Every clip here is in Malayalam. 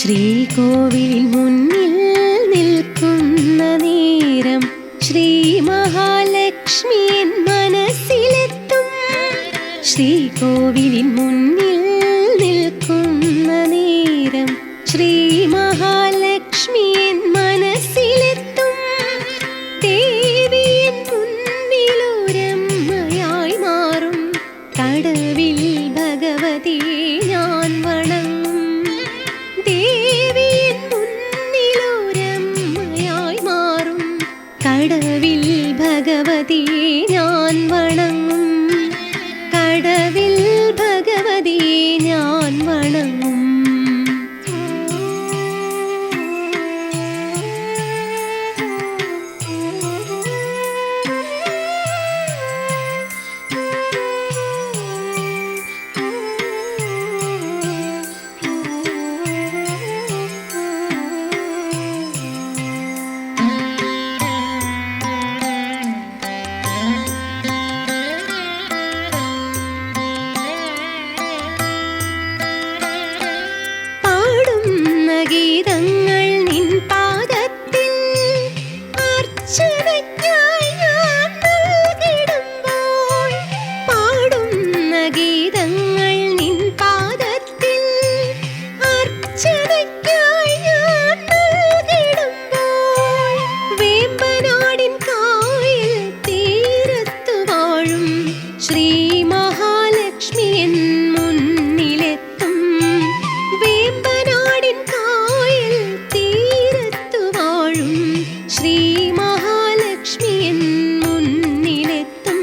ശ്രീകോവിലിൻ മുന്നിൽ നിൽക്കുന്ന നേരം ശ്രീ മഹാലക്ഷ്മി എൻ മനസ്സിലെത്തും. ശ്രീകോവിലിൻ മുന്നിൽ നിൽക്കുന്ന നേരം ശ്രീ മഹാലക്ഷ്മി എൻ മനസ്സിലെത്തും. ദേവിയൻ മുന്നിലൊരമ്മയായി മാറും. കടവിൽ ഭഗവതിയെ ഞാൻ വണങ്ങും. ദേവിയൻ മുന്നിലൊരമ്മയായി മാറും. കടവിൽ ഭഗവതിയെ ഞാൻ വണങ്ങും. കടവിൽ ഭഗവതിയെ ഞാൻ വണങ്ങും. ഗീതങ്ങൾ നിൻ പാദത്തിൽ അർച്ചനയ്ക്കായി ഞാൻ നൽകിടുമ്പോൾ, പാടുന്ന ഗീതങ്ങൾ നിൻ പാദത്തിൽ അർച്ചനയ്ക്കായി ഞാൻ നൽകിടുമ്പോൾ, വേമ്പനാടിൻ കായൽ തീരത്തു വാഴും ശ്രീ മഹാലക്ഷ്മി എൻ മുന്നിലെത്തും. വേമ്പനാടിൻ കായൽ തീരത്തു വാഴും ശ്രീ മഹാലക്ഷ്മി എൻ മുന്നിലെത്തും.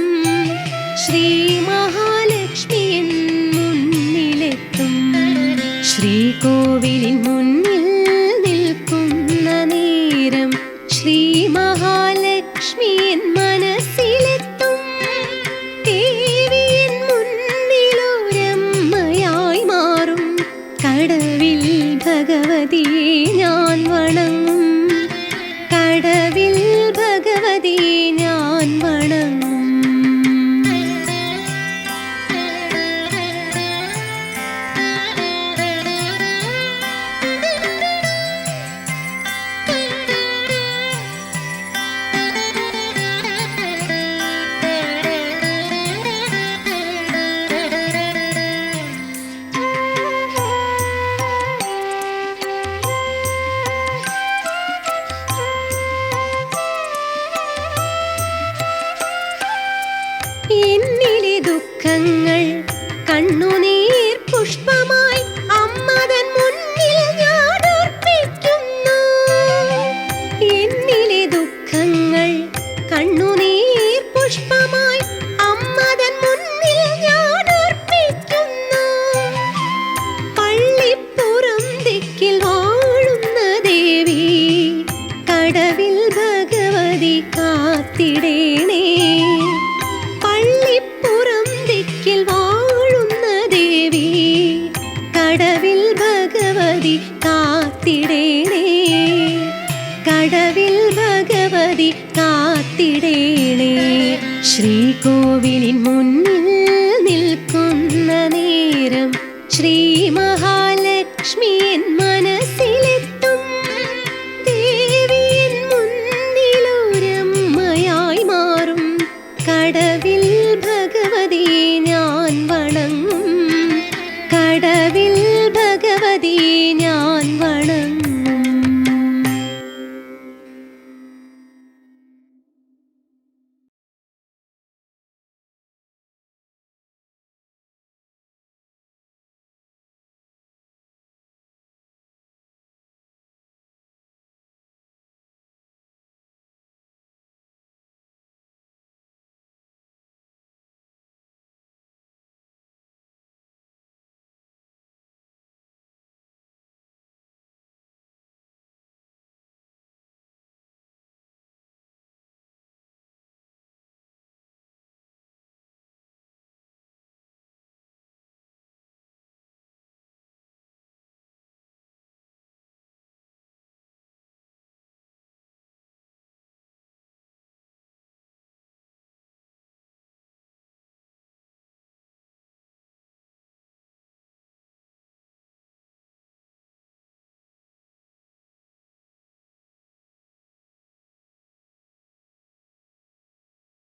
ശ്രീ മഹാലക്ഷ്മി എൻ മുന്നിലെത്തും. ശ്രീകോവിലിൻ മുന്നിൽ നിൽക്കുന്ന നേരം ശ്രീ മഹാലക്ഷ്മി എൻ മനസ്സിലെത്തും. ദേവിയൻ മുന്നിലൊരമ്മയായി മാറും. കടവിൽ ഭഗവതിയെ ഞാൻ വണങ്ങും. കടവിൽ ഭഗവതിയെ ഞാൻ വണങ്ങും. എന്നിലെ ദുഃഖങ്ങൾ കണ്ണുനീർ പുഷ്പമായി അമ്മതൻ മുന്നിൽ ഞാൻ അർപ്പിക്കുന്നു. എന്നിലെ ദുഃഖങ്ങൾ കണ്ണുനീർ പുഷ്പമായി അമ്മതൻ മുന്നിൽ ഞാൻ അർപ്പിക്കുന്നു. പള്ളിപ്പുറം ദിക്കിൽ വാഴുന്ന ദേവി, കടവിൽ ഭഗവതി കാത്തിടേണേ. പള്ളിപ്പുറം ദിക്കിൽ വാഴുന്ന ദേവി, കടവിൽ ഭഗവതി കാത്തിടേണേ. കടവിൽ ഭഗവതി കാത്തിടേണേ. ശ്രീകോവിലിൻ മുന്നിൽ നിൽക്കുന്ന നേരം ശ്രീ മഹാലക്ഷ്മി എൻ